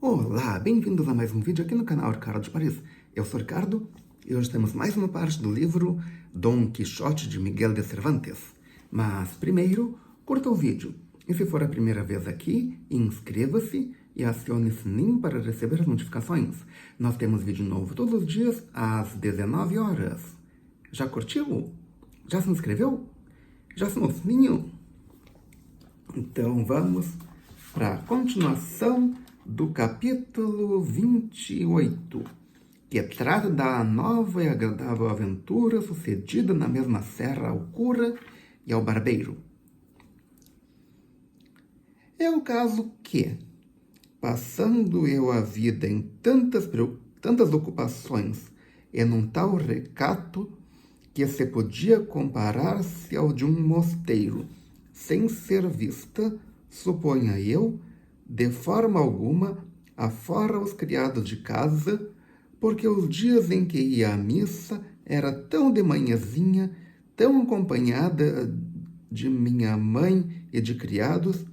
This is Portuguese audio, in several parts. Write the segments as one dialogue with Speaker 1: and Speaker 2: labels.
Speaker 1: Olá, bem-vindos a mais um vídeo aqui no canal Ricardo de Paris. Eu sou Ricardo e hoje temos mais uma parte do livro Dom Quixote de Miguel de Cervantes. Mas primeiro, curta o vídeo. E se for a primeira vez aqui, inscreva-se e acione o sininho para receber as notificações. Nós temos vídeo novo todos os dias às 19 horas. Já curtiu? Já se inscreveu? Já acionou o sininho? Então vamos para a continuação do capítulo 28, que trata da nova e agradável aventura sucedida na mesma serra ao cura e ao barbeiro. É o caso que, passando eu a vida em tantas ocupações e num tal recato que se podia comparar-se ao de um mosteiro, sem ser vista, suponha eu, de forma alguma, afora os criados de casa, porque os dias em que ia à missa era tão de manhãzinha, tão acompanhada de minha mãe e de criados,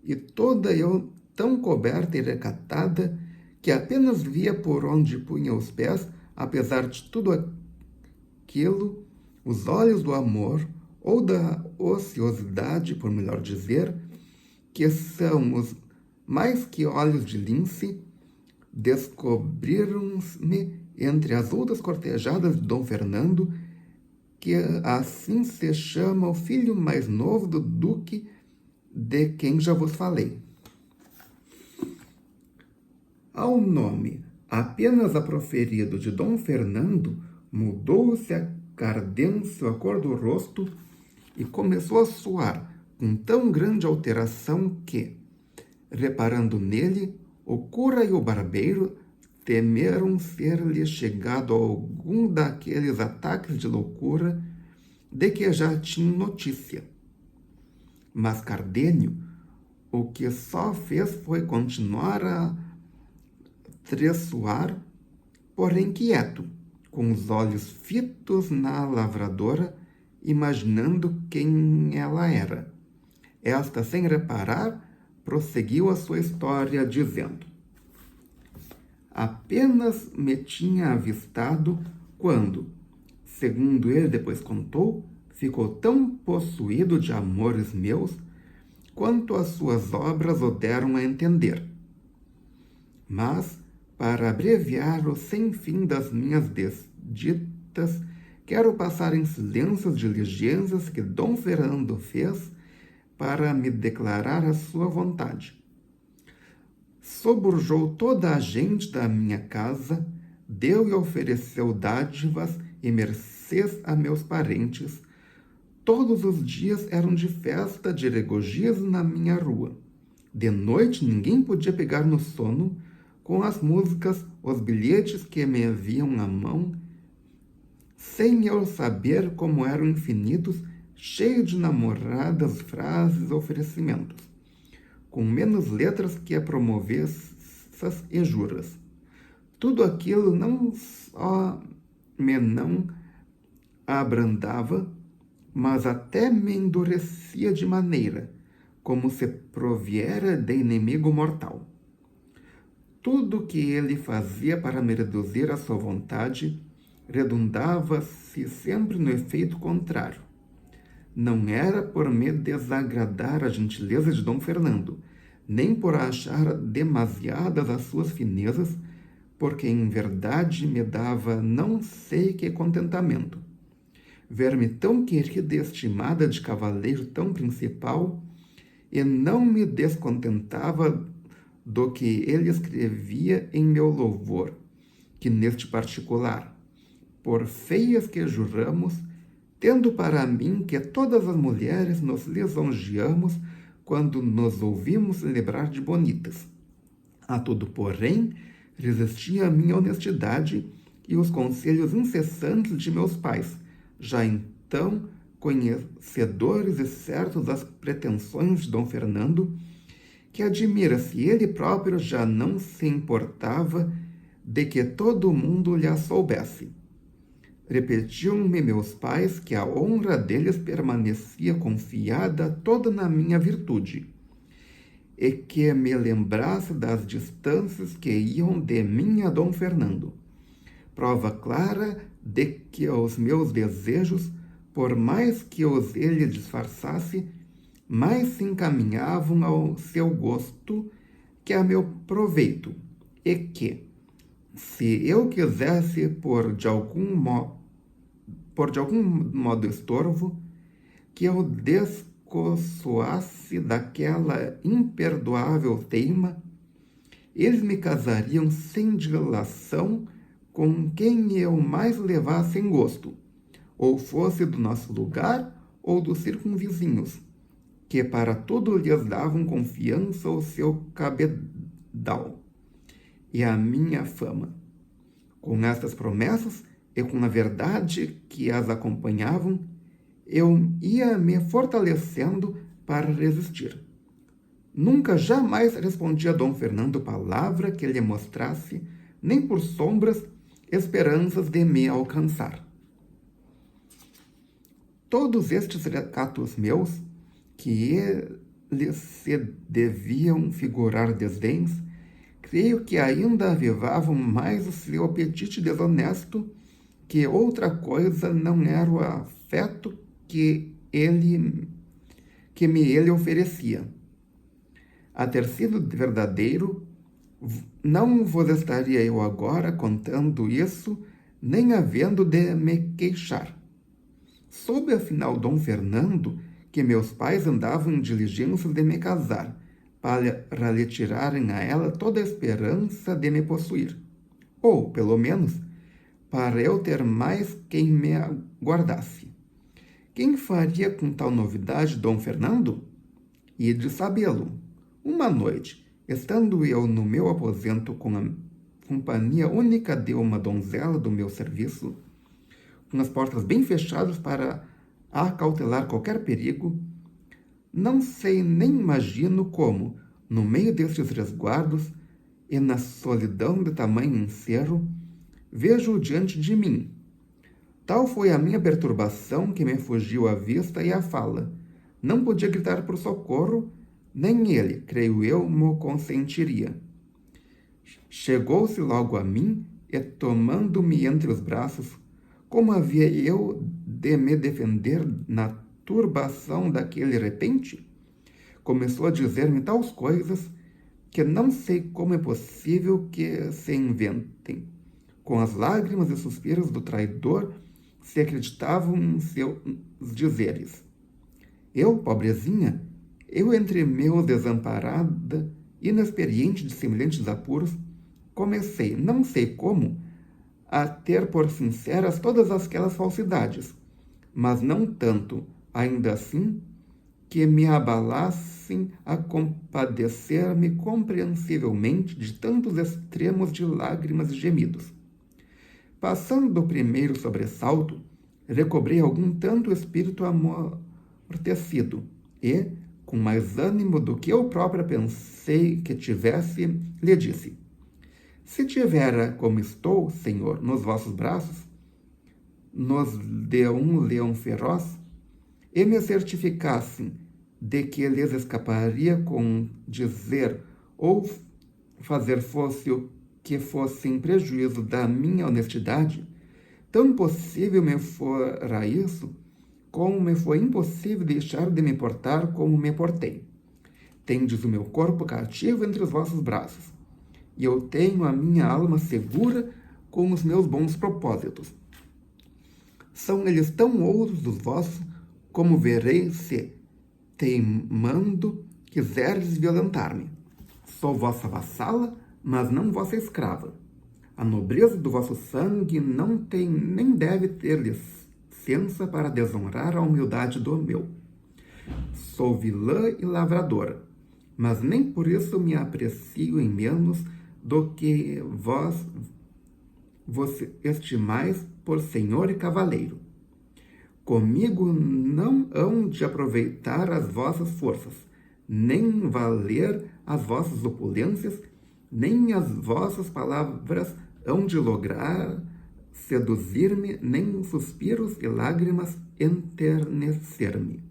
Speaker 1: e toda eu tão coberta e recatada, que apenas via por onde punha os pés, apesar de tudo aquilo, os olhos do amor, ou da ociosidade, por melhor dizer, que são os mais que olhos de lince, descobriram-me entre as outras cortejadas de Dom Fernando, que assim se chama o filho mais novo do duque de quem já vos falei. Ao nome apenas a proferido de Dom Fernando, mudou-se a cardência, a cor do rosto, e começou a suar com tão grande alteração que, reparando nele, o cura e o barbeiro temeram ser-lhe chegado algum daqueles ataques de loucura de que já tinham notícia. Mas Cardenio, o que só fez foi continuar a tressoar, porém quieto, com os olhos fitos na lavradora, imaginando quem ela era. Esta, sem reparar, prosseguiu a sua história, dizendo: apenas me tinha avistado quando, segundo ele depois contou, ficou tão possuído de amores meus, quanto as suas obras o deram a entender. Mas, para abreviar o sem fim das minhas desditas, quero passar em silêncio as diligências que Dom Fernando fez para me declarar a sua vontade. Sobrujou toda a gente da minha casa, deu e ofereceu dádivas e mercês a meus parentes. Todos os dias eram de festa, de regozijo na minha rua. De noite ninguém podia pegar no sono, com as músicas, os bilhetes que me haviam à mão, sem eu saber como eram infinitos, cheio de namoradas, frases, oferecimentos, com menos letras que a promovessas e juras. Tudo aquilo não só me não abrandava, mas até me endurecia de maneira, como se proviera de inimigo mortal. Tudo que ele fazia para me reduzir à sua vontade redundava-se sempre no efeito contrário. Não era por me desagradar a gentileza de Dom Fernando, nem por achar demasiadas as suas finezas, porque em verdade me dava não sei que contentamento. Ver-me tão querida e estimada de cavaleiro tão principal, e não me descontentava do que ele escrevia em meu louvor, que neste particular, por feias que juramos, tendo para mim que todas as mulheres nos lisonjeamos quando nos ouvimos celebrar de bonitas. A tudo, porém, resistia a minha honestidade e os conselhos incessantes de meus pais, já então conhecedores e certos das pretensões de Dom Fernando, que admira-se ele próprio já não se importava de que todo mundo lhe a soubesse. Repetiam-me meus pais que a honra deles permanecia confiada toda na minha virtude, e que me lembrasse das distâncias que iam de mim a Dom Fernando. Prova clara de que os meus desejos, por mais que os ele disfarçasse, mais se encaminhavam ao seu gosto que a meu proveito, e que, se eu quisesse por de algum modo estorvo, que eu desconsoasse daquela imperdoável teima, eles me casariam sem dilação com quem eu mais levasse em gosto, ou fosse do nosso lugar ou dos circunvizinhos, que para tudo lhes davam confiança o seu cabedal e a minha fama. Com estas promessas e com a verdade que as acompanhavam, eu ia me fortalecendo para resistir. Nunca jamais respondi a Dom Fernando palavra que lhe mostrasse, nem por sombras, esperanças de me alcançar. Todos estes recatos meus, que eles se deviam figurar desdéns, creio que ainda avivavam mais o seu apetite desonesto, que outra coisa não era o afeto que me ele oferecia. A ter sido verdadeiro, não vos estaria eu agora contando isso, nem havendo de me queixar. Soube, afinal, Dom Fernando, que meus pais andavam em diligências de me casar, para lhe tirarem a ela toda a esperança de me possuir, ou, pelo menos, para eu ter mais quem me aguardasse. Quem faria com tal novidade Dom Fernando? E de sabê-lo. Uma noite, estando eu no meu aposento com a companhia única de uma donzela do meu serviço, com as portas bem fechadas para acautelar qualquer perigo, não sei nem imagino como, no meio destes resguardos e na solidão de tamanho encerro, vejo-o diante de mim. Tal foi a minha perturbação que me fugiu a vista e a fala. Não podia gritar por socorro, nem ele, creio eu, mo consentiria. Chegou-se logo a mim e, tomando-me entre os braços, como havia eu de me defender na turbação daquele repente? Começou a dizer-me tais coisas que não sei como é possível que se inventem. Com as lágrimas e suspiros do traidor, se acreditavam em seus dizeres. Eu, pobrezinha, eu entre meu desamparada, inexperiente de semelhantes apuros, comecei, não sei como, a ter por sinceras todas aquelas falsidades, mas não tanto, ainda assim, que me abalassem a compadecer-me compreensivelmente de tantos extremos de lágrimas e gemidos. Passando do primeiro sobressalto, recobrei algum tanto o espírito amortecido e, com mais ânimo do que eu própria pensei que tivesse, lhe disse: se tivera como estou, Senhor, nos vossos braços, nos de um leão feroz, e me certificassem de que lhes escaparia com dizer ou fazer fosse o que fosse em prejuízo da minha honestidade, tão possível me fora isso, como me foi impossível deixar de me portar como me portei. Tendes o meu corpo cativo entre os vossos braços, e eu tenho a minha alma segura com os meus bons propósitos. São eles tão outros dos vossos, como vereis se, teimando, quiserdes violentar-me. Sou vossa vassala, mas não vossa escrava. A nobreza do vosso sangue não tem nem deve ter licença para desonrar a humildade do meu. Sou vilã e lavradora, mas nem por isso me aprecio em menos do que vos estimais por senhor e cavaleiro. Comigo não hão de aproveitar as vossas forças, nem valer as vossas opulências, nem as vossas palavras hão de lograr seduzir-me, nem suspiros e lágrimas enternecer-me.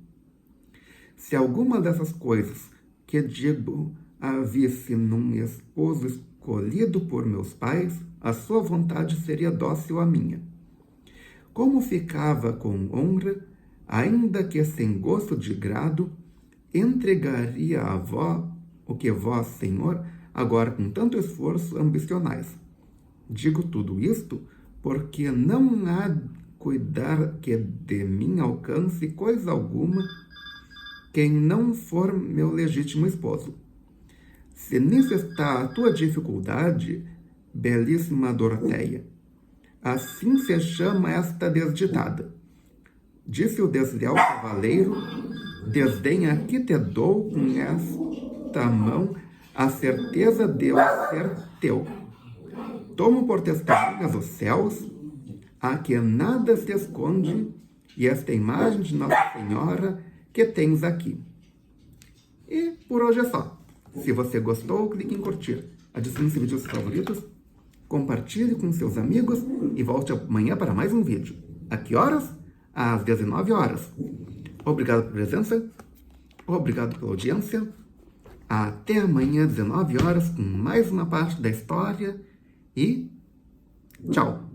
Speaker 1: Se alguma dessas coisas que digo havia-se num esposo escolhido por meus pais, a sua vontade seria dócil à minha. Como ficava com honra, ainda que sem gosto de grado, entregaria a vós o que vós, Senhor, agora com tanto esforço ambicionais. Digo tudo isto porque não há cuidar que de mim alcance coisa alguma quem não for meu legítimo esposo. Se nisso está a tua dificuldade, belíssima Doroteia, assim se chama esta desditada. Disse o desleal cavaleiro, desdenha que te dou com esta mão a certeza de eu ser teu. Tomo por testemunhas os céus, a que nada se esconde, e esta imagem de Nossa Senhora que tens aqui. E por hoje é só. Se você gostou, clique em curtir. Adicione esse vídeo aos favoritos, compartilhe com seus amigos e volte amanhã para mais um vídeo. A que horas? Às 19 horas. Obrigado pela presença, obrigado pela audiência. Até amanhã, 19 horas, com mais uma parte da história e tchau!